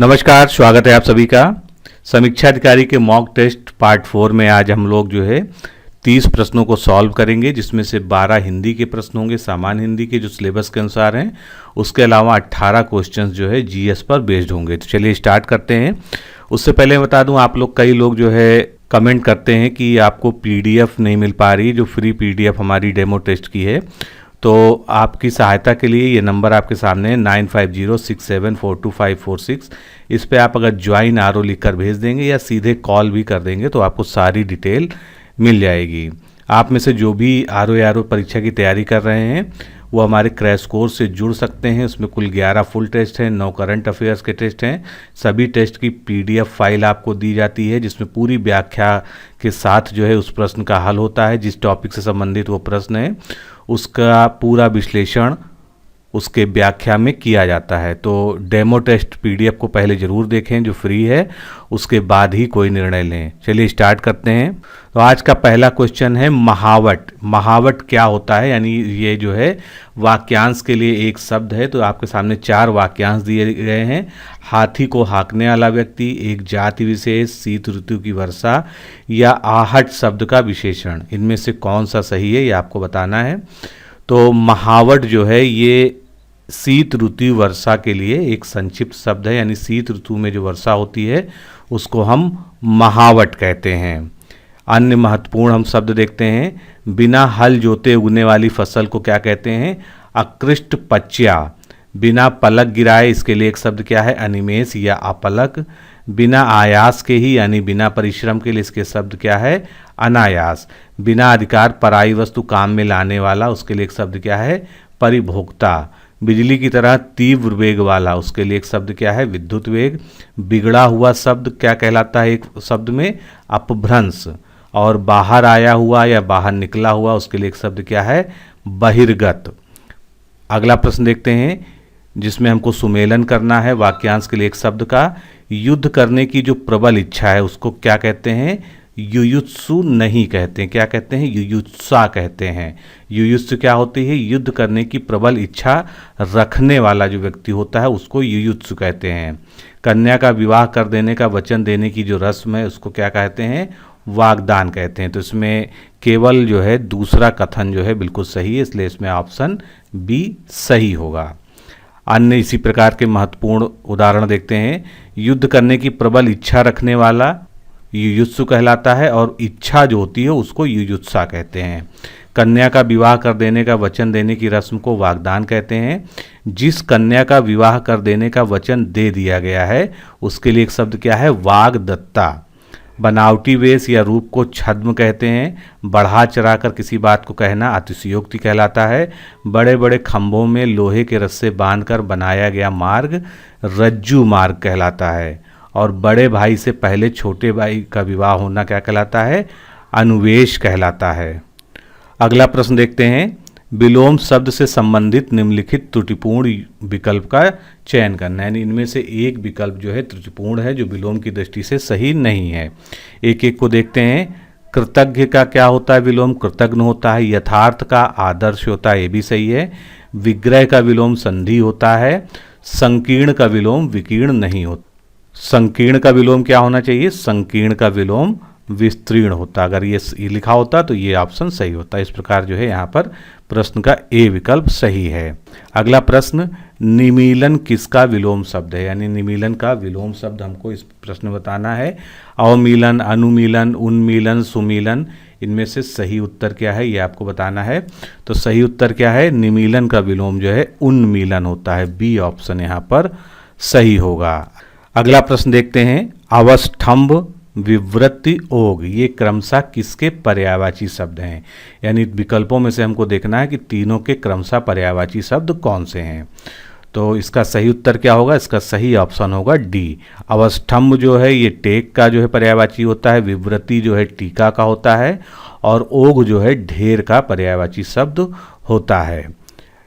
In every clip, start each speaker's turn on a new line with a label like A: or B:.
A: नमस्कार, स्वागत है आप सभी का। समीक्षा अधिकारी के मॉक टेस्ट पार्ट 4 में आज हम लोग जो है 30 प्रश्नों को सॉल्व करेंगे, जिसमें से 12 हिंदी के प्रश्न होंगे, सामान्य हिंदी के जो सिलेबस के अनुसार हैं। उसके अलावा 18 क्वेश्चंस जो है जीएस पर बेस्ड होंगे। तो चलिए स्टार्ट करते हैं। उससे पहले बता दूं, आप लोग कई लोग जो है कमेंट करते हैं कि आपको पीडीएफ नहीं मिल पा रही, जो फ्री पीडीएफ हमारी डेमो टेस्ट की है। तो आपकी सहायता के लिए ये नंबर आपके सामने है 9506742546। इस पे आप अगर ज्वाइन आरओ लिख कर भेज देंगे या सीधे कॉल भी कर देंगे तो आपको सारी डिटेल मिल जाएगी। आप में से जो भी आरओ परीक्षा की तैयारी कर रहे हैं वो हमारे क्रैश कोर्स से जुड़ सकते हैं। उसमें कुल 11 फुल टेस्ट हैं, 9 करंट अफेयर्स के टेस्ट हैं। सभी टेस्ट की पीडीएफ फाइल आपको दी जाती है, जिसमें पूरी व्याख्या के साथ जो है उस प्रश्न का हल होता है। जिस टॉपिक से संबंधित वो प्रश्न है उसका पूरा विश्लेषण उसके व्याख्या में किया जाता है। तो डेमो टेस्ट पीडीएफ को पहले ज़रूर देखें जो फ्री है, उसके बाद ही कोई निर्णय लें। चलिए स्टार्ट करते हैं। तो आज का पहला क्वेश्चन है महावट। महावट क्या होता है, यानी ये जो है वाक्यांश के लिए एक शब्द है। तो आपके सामने 4 वाक्यांश दिए गए हैं। हाथी को हाँकने वाला व्यक्ति, एक जाति विशेष, शीत ऋतु की वर्षा या आहट शब्द का विशेषण। इनमें से कौन सा सही है ये आपको बताना है। तो महावट जो है ये शीत ऋतु वर्षा के लिए एक संक्षिप्त शब्द है, यानी शीत ऋतु में जो वर्षा होती है उसको हम महावट कहते हैं। अन्य महत्वपूर्ण हम शब्द देखते हैं। बिना हल जोते उगने वाली फसल को क्या कहते हैं? अकृष्ट पच्या। बिना पलक गिराए, इसके लिए एक शब्द क्या है? अनिमेष या अपलक। बिना आयास के ही, यानी बिना परिश्रम के लिए, इसके शब्द क्या है? अनायास। बिना अधिकार पराई वस्तु काम में लाने वाला, उसके लिए एक शब्द क्या है? परिभोक्ता। बिजली की तरह तीव्र वेग वाला, उसके लिए एक शब्द क्या है? विद्युत वेग। बिगड़ा हुआ शब्द क्या कहलाता है एक शब्द में? अपभ्रंश। और बाहर आया हुआ या बाहर निकला हुआ, उसके लिए एक शब्द क्या है? बहिर्गत। अगला प्रश्न देखते हैं, जिसमें हमको सुमेलन करना है वाक्यांश के लिए एक शब्द का। युद्ध करने की जो प्रबल इच्छा है उसको क्या कहते हैं? युयुत्सु नहीं कहते हैं। क्या कहते हैं? युयुत्सा कहते हैं। युयुत्सु क्या होती है? युद्ध करने की प्रबल इच्छा रखने वाला जो व्यक्ति होता है उसको युयुत्सु कहते हैं। कन्या का विवाह कर देने का वचन देने की जो रस्म है उसको क्या कहते हैं? वागदान कहते हैं। तो इसमें केवल जो है दूसरा कथन जो है बिल्कुल सही है, इसलिए इसमें ऑप्शन बी सही होगा। अन्य इसी प्रकार के महत्वपूर्ण उदाहरण देखते हैं। युद्ध करने की प्रबल इच्छा रखने वाला युयुत्सु कहलाता है, और इच्छा जो होती है उसको युयुत्सा कहते हैं। कन्या का विवाह कर देने का वचन देने की रस्म को वागदान कहते हैं। जिस कन्या का विवाह कर देने का वचन दे दिया गया है उसके लिए एक शब्द क्या है? वागदत्ता। बनावटी वेश या रूप को छद्म कहते हैं। बढ़ा चढ़ा कर किसी बात को कहना अतिशयोक्ति कहलाता है। बड़े बड़े खंभों में लोहे के रस्से बांधकर बनाया गया मार्ग रज्जू मार्ग कहलाता है। और बड़े भाई से पहले छोटे भाई का विवाह होना क्या कहलाता है? अनुवेश कहलाता है। अगला प्रश्न देखते हैं। विलोम शब्द से संबंधित निम्नलिखित त्रुटिपूर्ण विकल्प का चयन करना है, यानी इनमें से एक विकल्प जो है त्रुटिपूर्ण है, जो विलोम की दृष्टि से सही नहीं है। एक एक को देखते हैं। कृतज्ञ का क्या होता है? विलोम कृतज्ञ होता है। यथार्थ का आदर्श होता है, ये भी सही है। विग्रह का विलोम संधि होता है। संकीर्ण का विलोम विकीर्ण नहीं होता। संकीर्ण का विलोम क्या होना चाहिए? संकीर्ण का विलोम विस्तीर्ण होता। अगर ये लिखा होता तो ये ऑप्शन सही होता। इस प्रकार जो है यहाँ पर प्रश्न का ए विकल्प सही है। अगला प्रश्न, निमीलन किसका विलोम शब्द है? यानी निमीलन का विलोम शब्द हमको इस प्रश्न में बताना है। अवमीलन, अनुमीलन, उन्मीलन, सुमीलन, इनमें से सही उत्तर क्या है ये आपको बताना है। तो सही उत्तर क्या है? निमीलन का विलोम जो है उन्मीलन होता है। बी ऑप्शन यहाँ पर सही होगा। अगला प्रश्न देखते हैं। अवस्थम्भ, विवृत्ति, ओग, ये क्रमशः किसके पर्यायवाची शब्द हैं? यानी विकल्पों में से हमको देखना है कि तीनों के क्रमशः पर्यायवाची शब्द कौन से हैं। तो इसका सही उत्तर क्या होगा? इसका सही ऑप्शन होगा डी। अवस्थम्भ जो है ये टेक का जो है पर्यायवाची होता है। विवृत्ति जो है टीका का होता है। और ओग जो है ढेर का पर्यायवाची शब्द होता है।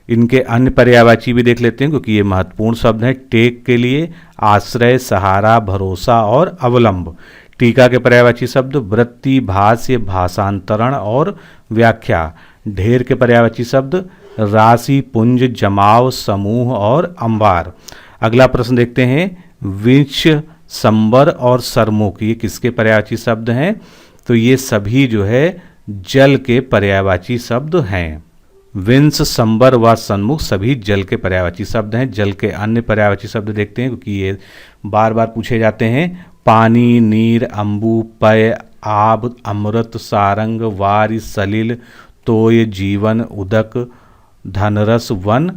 A: इनके अन्य पर्यायवाची भी देख लेते हैं, क्योंकि ये महत्वपूर्ण शब्द हैं। टेक के लिए आश्रय, सहारा, भरोसा और अवलंब। टीका के पर्यायवाची शब्द वृत्ति, भाष्य, भाषांतरण और व्याख्या। ढेर के पर्यायवाची शब्द राशि, पुंज, जमाव, समूह और अंबार। अगला प्रश्न देखते हैं। विंश, संबर और सरमुख ये किसके पर्यायवाची शब्द हैं? तो ये सभी जो है जल के पर्यायवाची शब्द हैं। विंश, संबर व सन्मुख सभी जल के पर्यायवाची शब्द हैं। जल के अन्य पर्यायवाची शब्द देखते हैं क्योंकि ये बार बार पूछे जाते हैं। पानी, नीर, अम्बु, पय, आब, अमृत, सारंग, वारि, सलिल, तोय, जीवन, उदक, धनरस, वन।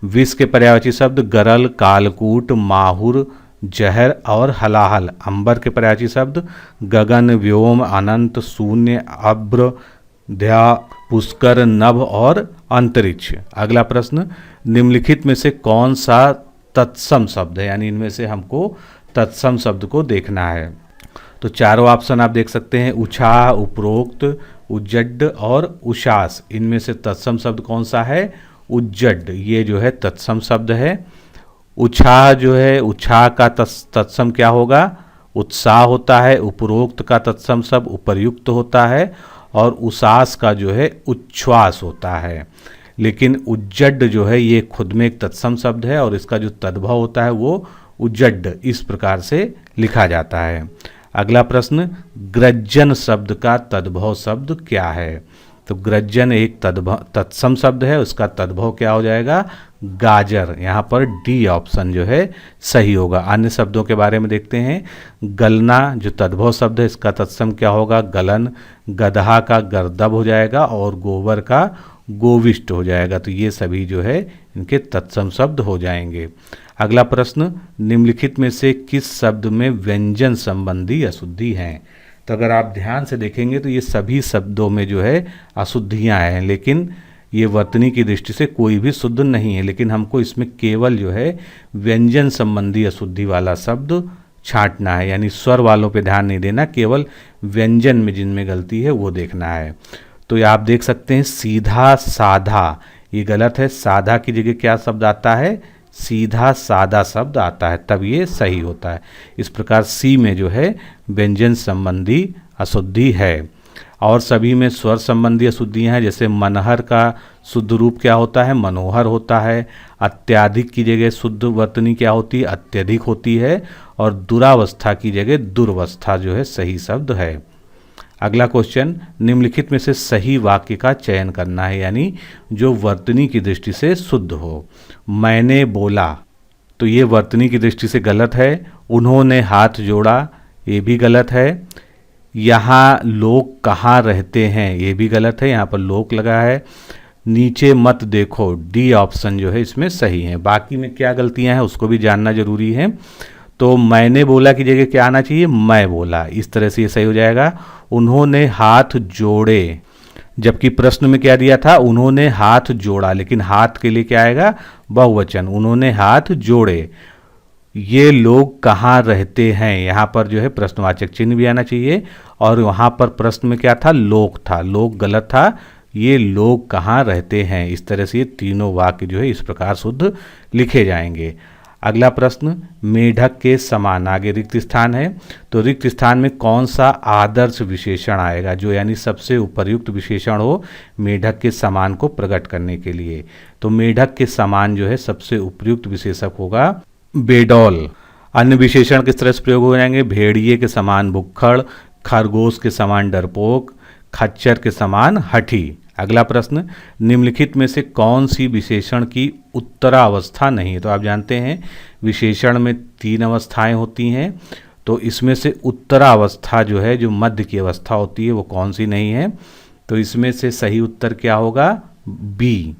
A: विष के पर्यायवाची शब्द गरल, कालकूट, माहुर, जहर और हलाहल। अंबर के पर्यायवाची शब्द गगन, व्योम, अनंत, शून्य, अभ्र, ध्या, पुष्कर, नभ और अंतरिक्ष। अगला प्रश्न, निम्नलिखित में से कौन सा तत्सम शब्द है? यानी इनमें से हमको तत्सम शब्द को देखना है। तो चारों ऑप्शन आप देख सकते हैं, उछाह, उपरोक्त, उज्जड और उषास। इनमें से तत्सम शब्द कौन सा है? उज्जड, ये जो है तत्सम शब्द है। उछाह जो है, उछाह का तत्सम क्या होगा? उत्साह होता है। उपरोक्त का तत्सम शब्द उपर्युक्त होता है और उषास का जो है उच्छ्वास होता है। लेकिन उज्जड जो है ये खुद में एक तत्सम शब्द है और इसका जो तद्भव होता है वो उज्जड इस प्रकार से लिखा जाता है। अगला प्रश्न, ग्रज्जन शब्द का तद्भव शब्द क्या है? तो ग्रज्जन एक तत्सम शब्द है, उसका तद्भव क्या हो जाएगा? गाजर। यहाँ पर डी ऑप्शन जो है सही होगा। अन्य शब्दों के बारे में देखते हैं। गलना जो तद्भव शब्द है इसका तत्सम क्या होगा? गलन। गदहा का गर्दभ हो जाएगा और गोबर का गोविष्ट हो जाएगा। तो ये सभी जो है इनके तत्सम शब्द हो जाएंगे। अगला प्रश्न, निम्नलिखित में से किस शब्द में व्यंजन संबंधी अशुद्धि हैं? तो अगर आप ध्यान से देखेंगे तो ये सभी शब्दों में जो है अशुद्धियां हैं, लेकिन ये वर्तनी की दृष्टि से कोई भी शुद्ध नहीं है। लेकिन हमको इसमें केवल जो है व्यंजन संबंधी अशुद्धि वाला शब्द छांटना है, यानी स्वर वालों पे ध्यान नहीं देना, केवल व्यंजन में जिनमें गलती है वो देखना है। तो ये आप देख सकते हैं, सीधा, साधा, ये गलत है। साधा की जगह क्या शब्द आता है? सीधा सादा शब्द आता है, तब ये सही होता है। इस प्रकार सी में जो है व्यंजन संबंधी अशुद्धि है। और सभी में स्वर संबंधी अशुद्धियाँ हैं, जैसे मनहर का शुद्ध रूप क्या होता है? मनोहर होता है। अत्याधिक की जगह शुद्ध वर्तनी क्या होती है? अत्यधिक होती है। और दुरावस्था की जगह दुर्वस्था जो है सही शब्द है। अगला क्वेश्चन, निम्नलिखित में से सही वाक्य का चयन करना है, यानी जो वर्तनी की दृष्टि से शुद्ध हो। मैंने बोला, तो ये वर्तनी की दृष्टि से गलत है। उन्होंने हाथ जोड़ा, ये भी गलत है। यहाँ लोग कहाँ रहते हैं, ये भी गलत है, यहाँ पर लोग लगा है। नीचे मत देखो, डी ऑप्शन जो है इसमें सही है। बाकी में क्या गलतियाँ हैं उसको भी जानना जरूरी है। तो मैंने बोला की जगह क्या आना चाहिए? मैं बोला। इस तरह से ये सही हो जाएगा। उन्होंने हाथ जोड़े, जबकि प्रश्न में क्या दिया था? उन्होंने हाथ जोड़ा, लेकिन हाथ के लिए क्या आएगा? बहुवचन। उन्होंने हाथ जोड़े। ये लोग कहाँ रहते हैं, यहाँ पर जो है प्रश्नवाचक चिन्ह भी आना चाहिए। और वहाँ पर प्रश्न में क्या था? लोग था, लोग गलत था। ये लोग कहाँ रहते हैं। इस तरह से ये तीनों वाक्य जो है इस प्रकार शुद्ध लिखे जाएंगे। अगला प्रश्न, मेढक के समान, आगे रिक्त स्थान है, तो रिक्त स्थान में कौन सा आदर्श विशेषण आएगा, जो यानी सबसे उपयुक्त विशेषण हो मेढक के समान को प्रकट करने के लिए? तो मेढक के समान जो है सबसे उपयुक्त विशेषक होगा बेडौल। अन्य विशेषण किस तरह से प्रयोग हो जाएंगे? भेड़िए के समान भुक्खड़, खरगोश के समान डरपोक, खच्चर के समान हठी। अगला प्रश्न, निम्नलिखित में से कौन सी विशेषण की उत्तरावस्था नहीं है? तो आप जानते हैं विशेषण में 3 अवस्थाएं होती हैं, तो इसमें से उत्तरावस्था जो है, जो मध्य की अवस्था होती है, वो कौन सी नहीं है? तो इसमें से सही उत्तर क्या होगा? बी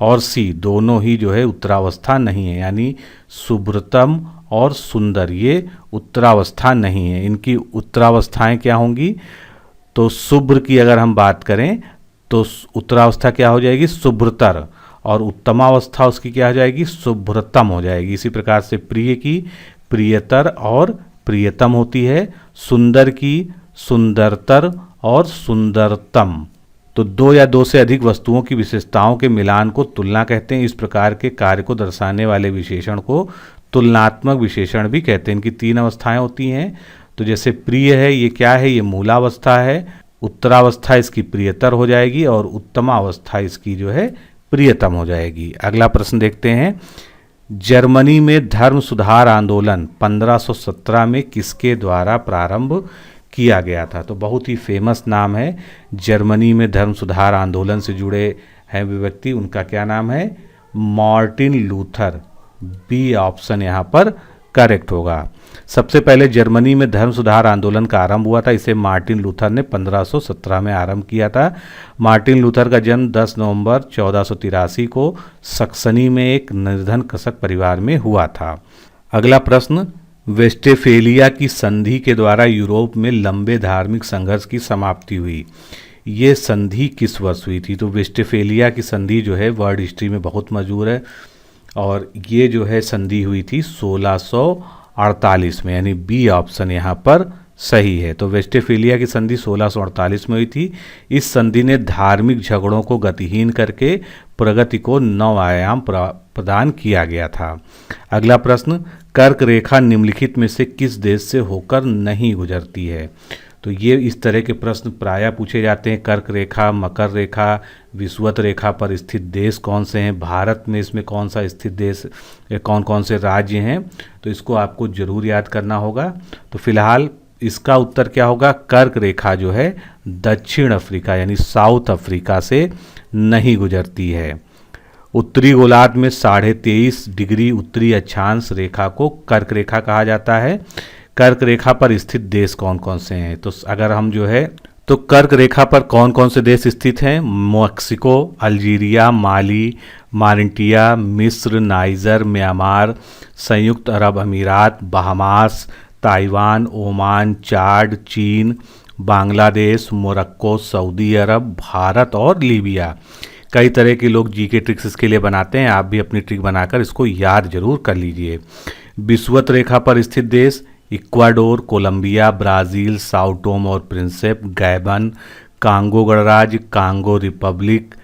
A: और सी दोनों ही जो है उत्तरावस्था नहीं है, यानी सुब्रतम और सुंदर ये उत्तरावस्था नहीं है। इनकी उत्तरावस्थाएं क्या होंगी? तो शुभ्र की अगर हम बात करें तो उत्तरावस्था क्या हो जाएगी? शुभ्रतर। और उत्तमावस्था उसकी क्या हो जाएगी? शुभ्रतम हो जाएगी। इसी प्रकार से प्रिय की प्रियतर और प्रियतम होती है। सुंदर की सुंदरतर और सुंदरतम। तो 2 या 2 से अधिक वस्तुओं की विशेषताओं के मिलान को तुलना कहते हैं। इस प्रकार के कार्य को दर्शाने वाले विशेषण को तुलनात्मक विशेषण भी कहते हैं। इनकी 3 अवस्थाएं होती हैं। तो जैसे प्रिय है, ये क्या है? ये मूलावस्था है। उत्तरावस्था इसकी प्रियतर हो जाएगी और उत्तमावस्था इसकी जो है प्रियतम हो जाएगी। अगला प्रश्न देखते हैं, जर्मनी में धर्म सुधार आंदोलन 1517 में किसके द्वारा प्रारंभ किया गया था? तो बहुत ही फेमस नाम है, जर्मनी में धर्म सुधार आंदोलन से जुड़े हैं व्यक्ति, उनका क्या नाम है? Martin Luther. बी ऑप्शन यहाँ पर करेक्ट होगा। सबसे पहले जर्मनी में धर्म सुधार आंदोलन का आरंभ हुआ था, इसे मार्टिन लूथर ने 1517 में आरंभ किया था। मार्टिन लूथर का जन्म 10 नवंबर 1483 को सक्सनी में एक निर्धन कृषक परिवार में हुआ था। अगला प्रश्न, वेस्टफेलिया की संधि के द्वारा यूरोप में लंबे धार्मिक संघर्ष की समाप्ति हुई। ये संधि किस वर्ष हुई थी? तो वेस्टफेलिया की संधि जो है वर्ल्ड हिस्ट्री में बहुत मशहूर है, और ये जो है संधि हुई थी 1648 में, यानी बी ऑप्शन यहाँ पर सही है। तो वेस्टफेलिया की संधि 1648 में हुई थी। इस संधि ने धार्मिक झगड़ों को गतिहीन करके प्रगति को नव आयाम प्रदान किया गया था। अगला प्रश्न, कर्क रेखा निम्नलिखित में से किस देश से होकर नहीं गुजरती है? तो ये इस तरह के प्रश्न प्रायः पूछे जाते हैं। कर्क रेखा, मकर रेखा, विषुवत रेखा पर स्थित देश कौन से हैं? भारत में इसमें कौन सा स्थित देश, कौन कौन से राज्य हैं? तो इसको आपको जरूर याद करना होगा। तो फिलहाल इसका उत्तर क्या होगा? कर्क रेखा जो है दक्षिण अफ्रीका यानी साउथ अफ्रीका से नहीं गुजरती है। उत्तरी गोलार्ध में 23.5 डिग्री उत्तरी अक्षांश रेखा को कर्क रेखा कहा जाता है। कर्क रेखा पर स्थित देश कौन कौन से हैं? तो अगर हम जो है तो कर्क रेखा पर कौन कौन से देश स्थित हैं? मैक्सिको, अल्जीरिया, माली, मारिटिया, मिस्र, नाइजर, म्यांमार, संयुक्त अरब अमीरात, बहामास, ताइवान, ओमान, चाड, चीन, बांग्लादेश, मोरक्को, सऊदी अरब, भारत और लीबिया। कई तरह के लोग जीके ट्रिक्स इसके लिए बनाते हैं, आप भी अपनी ट्रिक बनाकर इसको याद जरूर कर लीजिए। विषुवत रेखा पर स्थित देश Ecuador, Colombia, Brazil, Sao Tome और प्रिंसेप, गैबन, कांगो गणराज्य, कांगो रिपब्लिक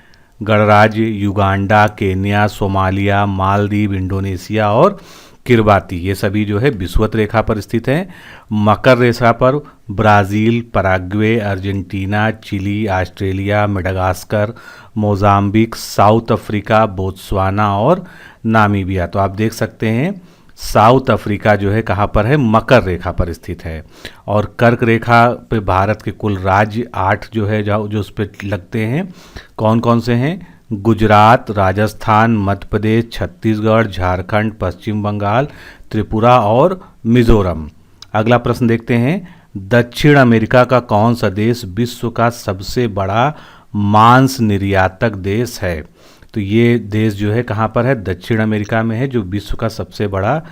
A: गणराज्य, Uganda, Kenya, Somalia, Maldives, Indonesia और किरबाती, ये सभी जो है विषुवत रेखा पर स्थित हैं। मकर रेखा पर Brazil, Paraguay, Argentina, Chile, Australia, Madagascar, Mozambique, South Africa, Botswana और नामीबिया। तो आप देख सकते हैं साउथ अफ्रीका जो है कहाँ पर है? मकर रेखा पर स्थित है। और कर्क रेखा पे भारत के कुल राज्य 8 जो है जो उस पर लगते हैं, कौन कौन से हैं? गुजरात, राजस्थान, मध्य प्रदेश, छत्तीसगढ़, झारखंड, पश्चिम बंगाल, त्रिपुरा और मिजोरम। अगला प्रश्न देखते हैं, दक्षिण अमेरिका का कौन सा देश विश्व का सबसे बड़ा मांस निर्यातक देश है? तो ये देश जो है कहाँ पर है? दक्षिण अमेरिका में है, जो विश्व का सबसे बड़ा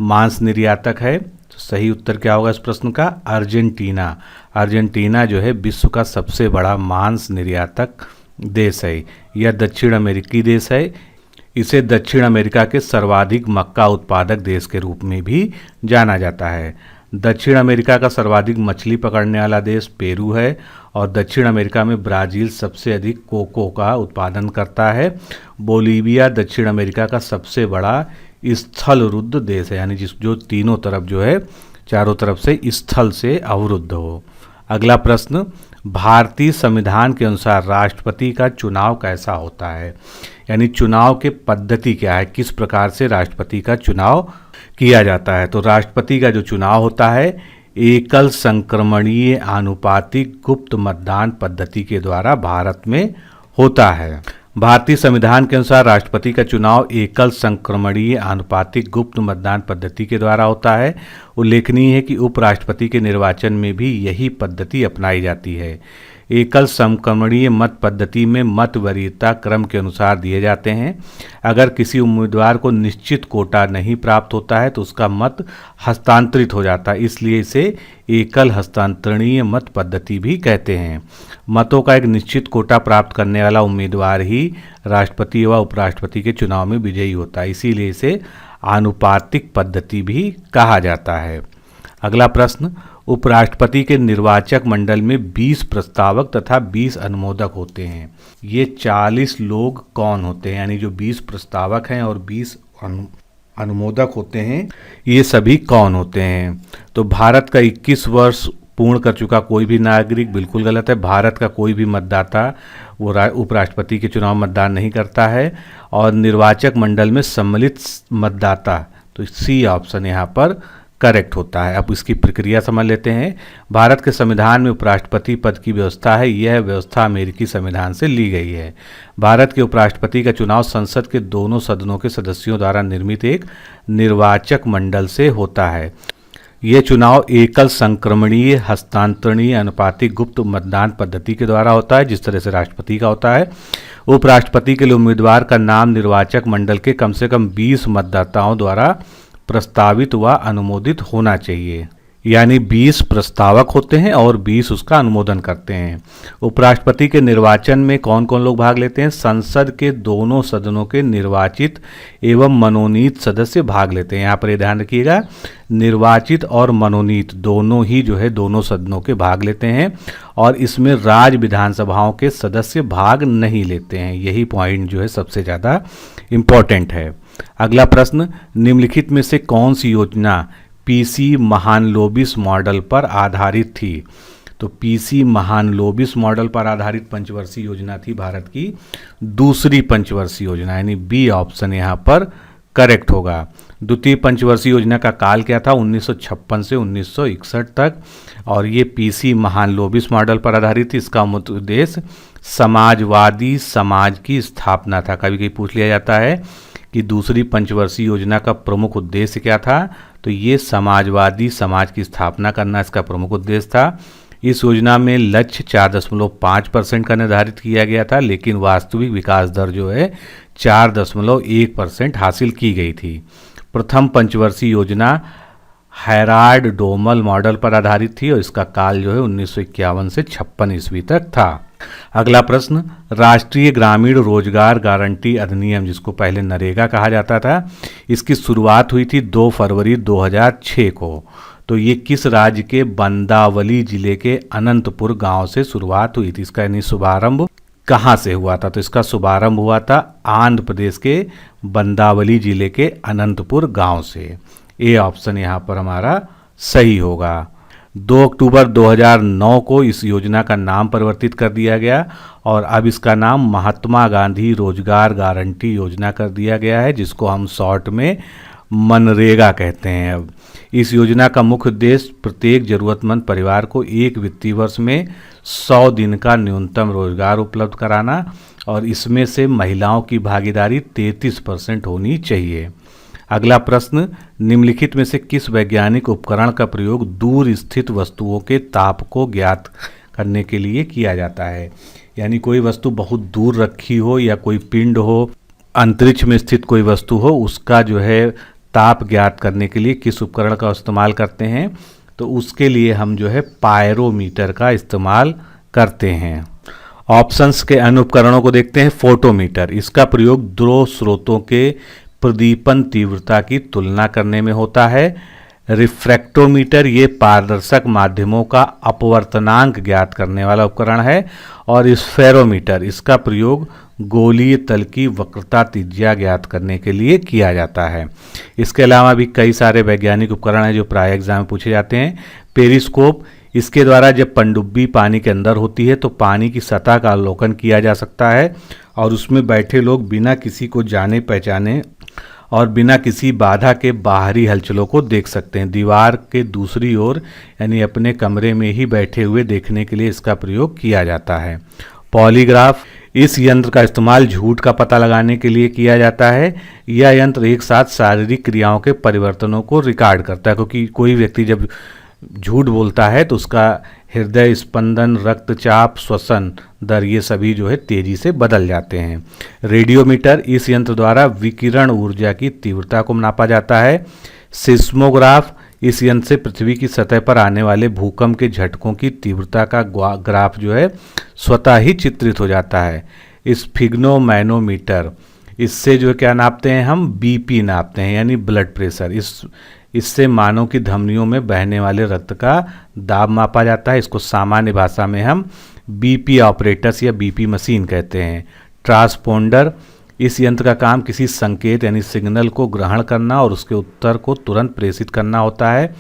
A: मांस निर्यातक है। तो सही उत्तर क्या होगा इस प्रश्न का? अर्जेंटीना। अर्जेंटीना जो है विश्व का सबसे बड़ा मांस निर्यातक देश है। यह दक्षिण अमेरिकी देश है। इसे दक्षिण अमेरिका के सर्वाधिक मक्का उत्पादक देश के रूप में भी जाना जाता है। दक्षिण अमेरिका का सर्वाधिक मछली पकड़ने वाला देश पेरू है, और दक्षिण अमेरिका में ब्राज़ील सबसे अधिक कोको का उत्पादन करता है। बोलीविया दक्षिण अमेरिका का सबसे बड़ा स्थल रुद्ध देश है, यानी जो तीनों तरफ जो है चारों तरफ से स्थल से अवरुद्ध हो। अगला प्रश्न, भारतीय संविधान के अनुसार राष्ट्रपति का चुनाव कैसा होता है? यानी चुनाव के पद्धति क्या है, किस प्रकार से राष्ट्रपति का चुनाव किया जाता है? तो राष्ट्रपति का जो चुनाव होता है एकल संक्रमणीय आनुपातिक गुप्त मतदान पद्धति के द्वारा भारत में होता है। भारतीय संविधान के अनुसार राष्ट्रपति का चुनाव एकल संक्रमणीय आनुपातिक गुप्त मतदान पद्धति के द्वारा होता है। उल्लेखनीय है कि उपराष्ट्रपति के निर्वाचन में भी यही पद्धति अपनाई जाती है। एकल संक्रमणीय मत पद्धति में मत वरीयता क्रम के अनुसार दिए जाते हैं। अगर किसी उम्मीदवार को निश्चित कोटा नहीं प्राप्त होता है तो उसका मत हस्तांतरित हो जाता है, इसलिए इसे एकल हस्तांतरणीय मत पद्धति भी कहते हैं। मतों का एक निश्चित कोटा प्राप्त करने वाला उम्मीदवार ही राष्ट्रपति व उपराष्ट्रपति के चुनाव में विजयी होता है, इसीलिए इसे आनुपातिक पद्धति भी कहा जाता है। अगला प्रश्न, उपराष्ट्रपति के निर्वाचक मंडल में 20 प्रस्तावक तथा 20 अनुमोदक होते हैं। ये 40 लोग कौन होते हैं? यानी जो 20 प्रस्तावक हैं और 20 अनुमोदक होते हैं, ये सभी कौन होते हैं? तो भारत का 21 वर्ष पूर्ण कर चुका कोई भी नागरिक, बिल्कुल गलत है। भारत का कोई भी मतदाता वो उपराष्ट्रपति के चुनाव मतदान नहीं करता है। और निर्वाचक मंडल में सम्मिलित मतदाता, तो सी ऑप्शन यहाँ पर करेक्ट होता है। अब इसकी प्रक्रिया समझ लेते हैं। भारत के संविधान में उपराष्ट्रपति पद की व्यवस्था है। यह व्यवस्था अमेरिकी संविधान से ली गई है। भारत के उपराष्ट्रपति का चुनाव संसद के दोनों सदनों के सदस्यों द्वारा निर्मित एक निर्वाचक मंडल से होता है। ये चुनाव एकल संक्रमणीय हस्तांतरणीय अनुपातिक गुप्त मतदान पद्धति के द्वारा होता है, जिस तरह से राष्ट्रपति का होता है। उपराष्ट्रपति के लिए उम्मीदवार का नाम निर्वाचक मंडल के कम से कम 20 मतदाताओं द्वारा प्रस्तावित व अनुमोदित होना चाहिए, यानी 20 प्रस्तावक होते हैं और 20 उसका अनुमोदन करते हैं। उपराष्ट्रपति के निर्वाचन में कौन कौन लोग भाग लेते हैं? संसद के दोनों सदनों के निर्वाचित एवं मनोनीत सदस्य भाग लेते हैं। यहाँ पर ध्यान रखिएगा, निर्वाचित और मनोनीत दोनों ही जो है दोनों सदनों के भाग लेते हैं, और इसमें राज्य विधानसभाओं के सदस्य भाग नहीं लेते हैं। यही पॉइंट जो है सबसे ज़्यादा इम्पोर्टेंट है। अगला प्रश्न, निम्नलिखित में से कौन सी योजना पीसी महालनोबिस मॉडल पर आधारित थी? तो पीसी महालनोबिस मॉडल पर आधारित पंचवर्षीय योजना थी भारत की दूसरी पंचवर्षीय योजना, यानी बी ऑप्शन यहाँ पर करेक्ट होगा। द्वितीय पंचवर्षीय योजना का काल क्या था? 1956 से 1961 तक, और ये पीसी महालनोबिस मॉडल पर आधारित थी। इसका मुख्य उद्देश्य समाजवादी समाज की स्थापना था। कभी कभी पूछ लिया जाता है कि दूसरी पंचवर्षीय योजना का प्रमुख उद्देश्य क्या था? तो ये समाजवादी समाज की स्थापना करना इसका प्रमुख उद्देश्य था। इस योजना में लक्ष्य 4.5% का निर्धारित किया गया था, लेकिन वास्तविक विकास दर जो है 4.1% हासिल की गई थी। प्रथम पंचवर्षीय योजना हैराल्ड डोमल मॉडल पर आधारित थी और इसका काल जो है 1951 से 56 ईस्वी तक था। अगला प्रश्न, राष्ट्रीय ग्रामीण रोजगार गारंटी अधिनियम, जिसको पहले नरेगा कहा जाता था, इसकी शुरुआत हुई थी 2 फरवरी 2006 को। तो ये किस राज्य के बंदावली जिले के अनंतपुर गांव से शुरुआत हुई थी? इसका यानी शुभारंभ कहाँ से हुआ था? तो इसका शुभारंभ हुआ था आंध्र प्रदेश के बंदावली जिले के अनंतपुर गांव से। ए ऑप्शन यहाँ पर हमारा सही होगा। 2 अक्टूबर 2009 को इस योजना का नाम परिवर्तित कर दिया गया और अब इसका नाम महात्मा गांधी रोजगार गारंटी योजना कर दिया गया है, जिसको हम शॉर्ट में मनरेगा कहते हैं। अब इस योजना का मुख्य उद्देश्य प्रत्येक जरूरतमंद परिवार को एक वित्तीय वर्ष में 100 दिन का न्यूनतम रोजगार उपलब्ध कराना, और इसमें से महिलाओं की भागीदारी 33% होनी चाहिए। अगला प्रश्न, निम्नलिखित में से किस वैज्ञानिक उपकरण का प्रयोग दूर स्थित वस्तुओं के ताप को ज्ञात करने के लिए किया जाता है? यानी कोई वस्तु बहुत दूर रखी हो या कोई पिंड हो, अंतरिक्ष में स्थित कोई वस्तु हो, उसका जो है ताप ज्ञात करने के लिए किस उपकरण का इस्तेमाल करते हैं? तो उसके लिए हम जो है पायरोमीटर का इस्तेमाल करते हैं। ऑप्शंस के अन्य उपकरणों को देखते हैं। फोटोमीटर, इसका प्रयोग दो स्रोतों के प्रदीपन तीव्रता की तुलना करने में होता है। रिफ्रैक्टोमीटर, ये पारदर्शक माध्यमों का अपवर्तनांक ज्ञात करने वाला उपकरण है। और स्फेरोमीटर, इसका प्रयोग गोलीय तल की वक्रता त्रिज्या ज्ञात करने के लिए किया जाता है। इसके अलावा भी कई सारे वैज्ञानिक उपकरण हैं जो प्राय एग्जाम में पूछे जाते हैं। पेरिस्कोप, इसके द्वारा जब पनडुब्बी पानी के अंदर होती है तो पानी की सतह का अवलोकन किया जा सकता है और उसमें बैठे लोग बिना किसी को जाने पहचाने और बिना किसी बाधा के बाहरी हलचलों को देख सकते हैं। दीवार के दूसरी ओर यानी अपने कमरे में ही बैठे हुए देखने के लिए इसका प्रयोग किया जाता है। पॉलीग्राफ, इस यंत्र का इस्तेमाल झूठ का पता लगाने के लिए किया जाता है। यह यंत्र एक साथ शारीरिक क्रियाओं के परिवर्तनों को रिकॉर्ड करता है, क्योंकि कोई व्यक्ति जब झूठ बोलता है तो उसका हृदय स्पंदन, रक्तचाप, श्वसन दर ये सभी जो है तेजी से बदल जाते हैं। रेडियोमीटर, इस यंत्र द्वारा विकिरण ऊर्जा की तीव्रता को नापा जाता है। सिस्मोग्राफ, इस यंत्र से पृथ्वी की सतह पर आने वाले भूकंप के झटकों की तीव्रता का ग्राफ जो है स्वतः ही चित्रित हो जाता है। स्फिग्नोमैनोमीटर, इससे जो क्या नापते हैं हम? बीपी नापते हैं, यानी ब्लड प्रेशर। इससे मानव की धमनियों में बहने वाले रक्त का दाब मापा जाता है। इसको सामान्य भाषा में हम बीपी ऑपरेटस या बीपी मशीन कहते हैं। ट्रांसपोंडर, इस यंत्र का काम किसी संकेत यानी सिग्नल को ग्रहण करना और उसके उत्तर को तुरंत प्रेषित करना होता है।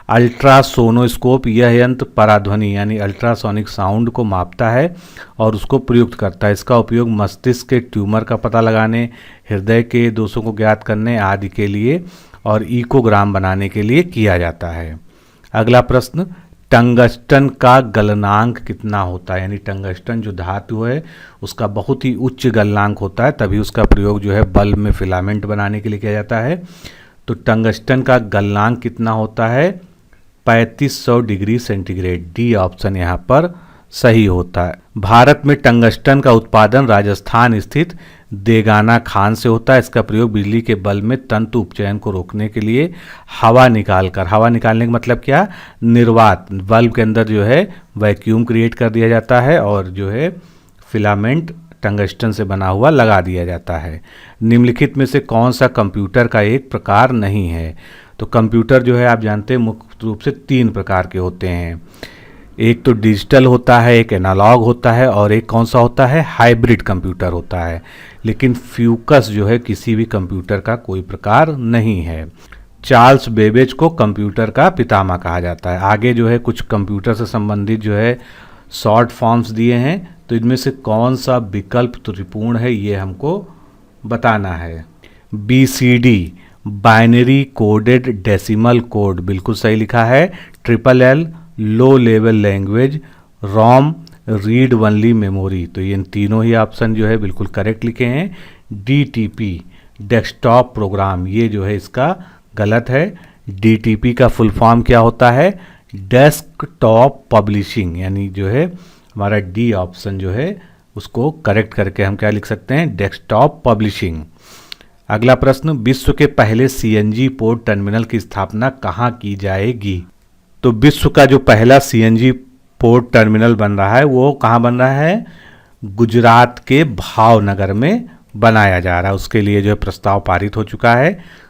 A: अल्ट्रासोनोस्कोप यह यंत्र पराध्वनि यानी अल्ट्रासोनिक साउंड को मापता है और उसको प्रयुक्त करता है। इसका उपयोग मस्तिष्क के ट्यूमर का पता लगाने, हृदय के दोषों को ज्ञात करने आदि के लिए और इकोग्राम बनाने के लिए किया जाता है। अगला प्रश्न, टंगस्टन का गलनांक कितना होता है? यानी टंगस्टन जो धातु है उसका बहुत ही उच्च गलनांक होता है, तभी उसका प्रयोग जो है बल्ब में फिलामेंट बनाने के लिए किया जाता है। तो टंगस्टन का गलनांक कितना होता है? 3500 डिग्री सेंटीग्रेड। डी ऑप्शन यहाँ पर सही होता है। भारत में टंगस्टन का उत्पादन राजस्थान स्थित देगाना खान से होता है। इसका प्रयोग बिजली के बल्ब में तंतु उपचयन को रोकने के लिए हवा निकालने का मतलब क्या? निर्वात, बल्ब के अंदर जो है वैक्यूम क्रिएट कर दिया जाता है और जो है फिलामेंट टंगस्टन से बना हुआ लगा दिया जाता है। निम्नलिखित में से कौन सा कंप्यूटर का एक प्रकार नहीं है? तो कंप्यूटर जो है आप जानते हैं मुख्य रूप से 3 प्रकार के होते हैं। एक तो डिजिटल होता है, एक एनालॉग होता है और एक कौन सा होता है? हाइब्रिड कंप्यूटर होता है। लेकिन फ्यूकस जो है किसी भी कंप्यूटर का कोई प्रकार नहीं है। चार्ल्स बेबेज को कंप्यूटर का पितामह कहा जाता है। आगे जो है कुछ कंप्यूटर से संबंधित जो है शॉर्ट फॉर्म्स दिए हैं, तो इनमें से कौन सा विकल्प त्रुटिपूर्ण है ये हमको बताना है। BCD binary coded decimal code बिल्कुल सही लिखा है। LLL लो लेवल लैंग्वेज, रोम रीड ओनली मेमोरी, तो ये इन तीनों ही ऑप्शन जो है बिल्कुल करेक्ट लिखे हैं। DTP डेस्कटॉप प्रोग्राम, ये जो है इसका गलत है। DTP का फुल फॉर्म क्या होता है? डेस्कटॉप पब्लिशिंग, यानी जो है हमारा डी ऑप्शन जो है उसको करेक्ट करके हम क्या लिख सकते हैं? Desktop publishing. अगला प्रश्न, विश्व के पहले CNG पोर्ट टर्मिनल की स्थापना कहाँ की जाएगी? तो विश्व का जो पहला CNG पोर्ट टर्मिनल बन रहा है वो कहाँ बन रहा है? गुजरात के भावनगर में बनाया जा रहा है। उसके लिए जो है प्रस्ताव पारित हो चुका है।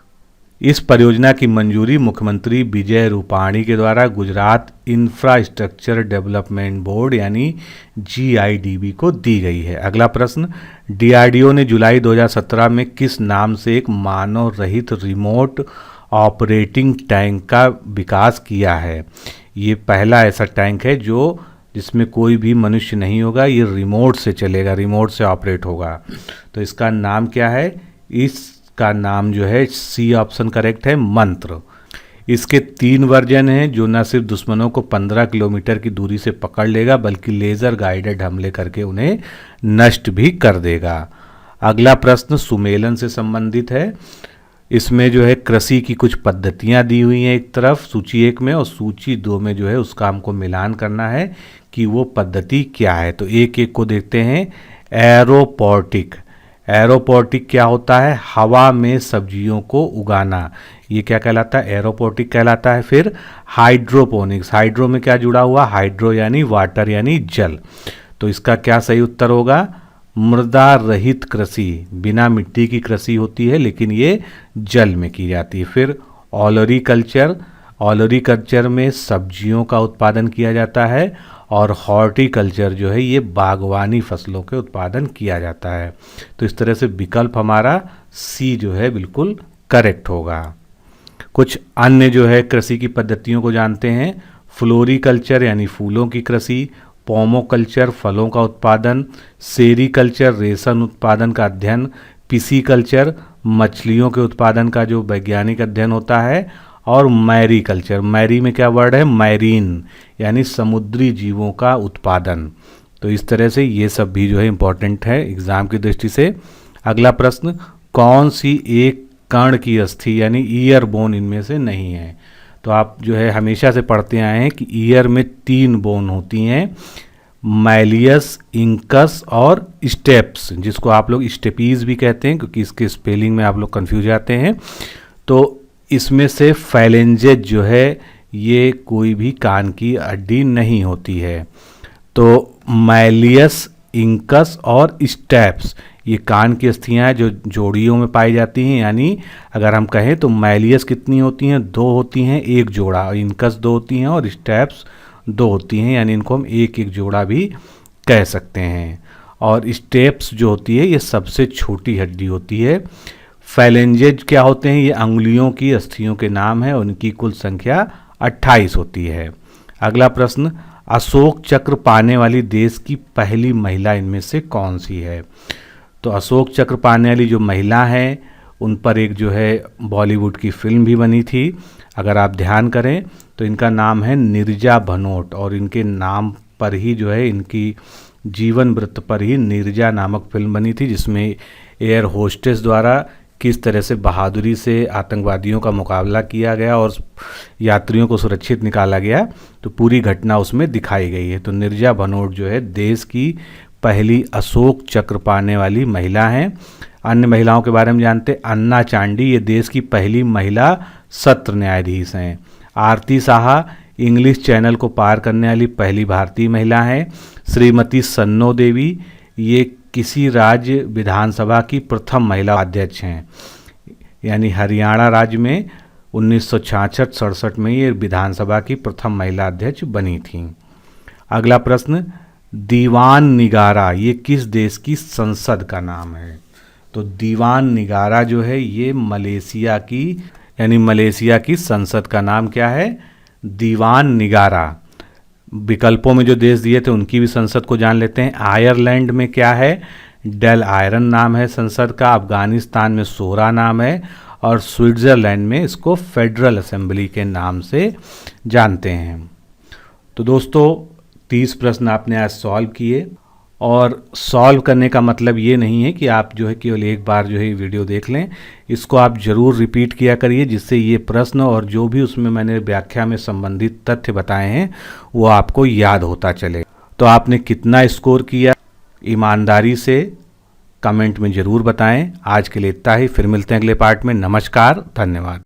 A: इस परियोजना की मंजूरी मुख्यमंत्री विजय रूपाणी के द्वारा गुजरात इंफ्रास्ट्रक्चर डेवलपमेंट बोर्ड यानी GIDB को दी गई है। अगला प्रश्न, DRDO ने जुलाई 2017 में किस नाम से एक मानव रहित रिमोट ऑपरेटिंग टैंक का विकास किया है? ये पहला ऐसा टैंक है जिसमें कोई भी मनुष्य नहीं होगा, ये रिमोट से चलेगा, रिमोट से ऑपरेट होगा। तो इसका नाम क्या है? इसका नाम जो है C ऑप्शन करेक्ट है, मंत्र। इसके 3 वर्जन हैं जो न सिर्फ दुश्मनों को 15 किलोमीटर की दूरी से पकड़ लेगा बल्कि लेज़र गाइडेड हमले करके उन्हें नष्ट भी कर देगा। अगला प्रश्न सुमेलन से संबंधित है। इसमें जो है कृषि की कुछ पद्धतियां दी हुई हैं एक तरफ सूची 1 में, और सूची 2 में जो है उसका हमको मिलान करना है कि वो पद्धति क्या है। तो एक एक को देखते हैं। एरोपोर्टिक, एरोपोर्टिक क्या होता है? हवा में सब्जियों को उगाना, ये क्या कहलाता है? एरोपोर्टिक कहलाता है। फिर हाइड्रोपोनिक्स, हाइड्रो में क्या जुड़ा हुआ? हाइड्रो यानी वाटर यानी जल, तो इसका क्या सही उत्तर होगा? मृदा रहित कृषि, बिना मिट्टी की कृषि होती है लेकिन ये जल में की जाती है। फिर ऑलरीकल्चर, ऑलरीकल्चर में सब्जियों का उत्पादन किया जाता है। और हॉर्टिकल्चर जो है ये बागवानी फसलों के उत्पादन किया जाता है। तो इस तरह से विकल्प हमारा C जो है बिल्कुल करेक्ट होगा। कुछ अन्य जो है कृषि की पद्धतियों को जानते हैं। फ्लोरिकल्चर यानी फूलों की कृषि, पोमोकल्चर फलों का उत्पादन, सेरीकल्चर रेशम उत्पादन का अध्ययन, पिसीकल्चर मछलियों के उत्पादन का जो वैज्ञानिक अध्ययन होता है, और मैरीकल्चर, मैरी में क्या वर्ड है? मैरीन यानी समुद्री जीवों का उत्पादन। तो इस तरह से ये सब भी जो है इम्पोर्टेंट है एग्जाम की दृष्टि से। अगला प्रश्न, कौन सी एक कर्ण की अस्थि यानी ईयर बोन इनमें से नहीं है? तो आप जो है हमेशा से पढ़ते आए हैं कि ईयर में 3 बोन होती हैं, मैलियस, इंकस और स्टेप्स, जिसको आप लोग स्टेपीज भी कहते हैं क्योंकि इसके स्पेलिंग में आप लोग कंफ्यूज जाते हैं। तो इसमें से फैलेंजेज जो है ये कोई भी कान की हड्डी नहीं होती है। तो मैलियस, इंकस और स्टेप्स ये कान की अस्थियाँ जो जोड़ियों में पाई जाती हैं। यानी अगर हम कहें तो मैलियस कितनी होती हैं? 2 होती हैं, 1 जोड़ा, और इंकस 2 होती हैं और स्टेप्स 2 होती हैं, यानी इनको हम 1-1 जोड़ा भी कह सकते हैं। और स्टेप्स जो होती है ये सबसे छोटी हड्डी होती है। फैलेंजेज क्या होते हैं? ये अंगुलियों की अस्थियों के नाम है, उनकी कुल संख्या 28 होती है। अगला प्रश्न, अशोक चक्र पाने वाली देश की पहली महिला इनमें से कौन सी है? तो अशोक चक्र पाने वाली जो महिला है उन पर एक जो है बॉलीवुड की फिल्म भी बनी थी। अगर आप ध्यान करें तो इनका नाम है नीरजा भनोट, और इनके नाम पर ही जो है, इनकी जीवन वृत्त पर ही नीरजा नामक फिल्म बनी थी, जिसमें एयर होस्टेस द्वारा किस तरह से बहादुरी से आतंकवादियों का मुकाबला किया गया और यात्रियों को सुरक्षित निकाला गया, तो पूरी घटना उसमें दिखाई गई है। तो नीरजा भनोट जो है देश की पहली अशोक चक्र पाने वाली महिला हैं। अन्य महिलाओं के बारे में जानते, अन्ना चांडी, ये देश की पहली महिला सत्र न्यायाधीश हैं। आरती साहा इंग्लिश चैनल को पार करने वाली पहली भारतीय महिला हैं। श्रीमती सन्नो देवी, ये किसी राज्य विधानसभा की प्रथम महिला अध्यक्ष हैं, यानी हरियाणा राज्य में 1966-67 में ये विधानसभा की प्रथम महिला अध्यक्ष बनी थी। अगला प्रश्न, दीवान निगारा ये किस देश की संसद का नाम है? तो दीवान निगारा जो है ये मलेशिया की, यानी मलेशिया की संसद का नाम क्या है? दीवान निगारा। विकल्पों में जो देश दिए थे उनकी भी संसद को जान लेते हैं। आयरलैंड में क्या है? डेल आयरन नाम है संसद का। अफगानिस्तान में सोरा नाम है, और स्विट्ज़रलैंड में इसको फेडरल असेंबली के नाम से जानते हैं। तो दोस्तों 30 प्रश्न आपने आज सॉल्व किए, और सॉल्व करने का मतलब ये नहीं है कि आप जो है केवल एक बार जो है वीडियो देख लें, इसको आप ज़रूर रिपीट किया करिए, जिससे ये प्रश्न और जो भी उसमें मैंने व्याख्या में संबंधित तथ्य बताए हैं वो आपको याद होता चले। तो आपने कितना स्कोर किया ईमानदारी से कमेंट में ज़रूर बताएं। आज के लिए इतना ही, फिर मिलते हैं अगले पार्ट में। नमस्कार, धन्यवाद।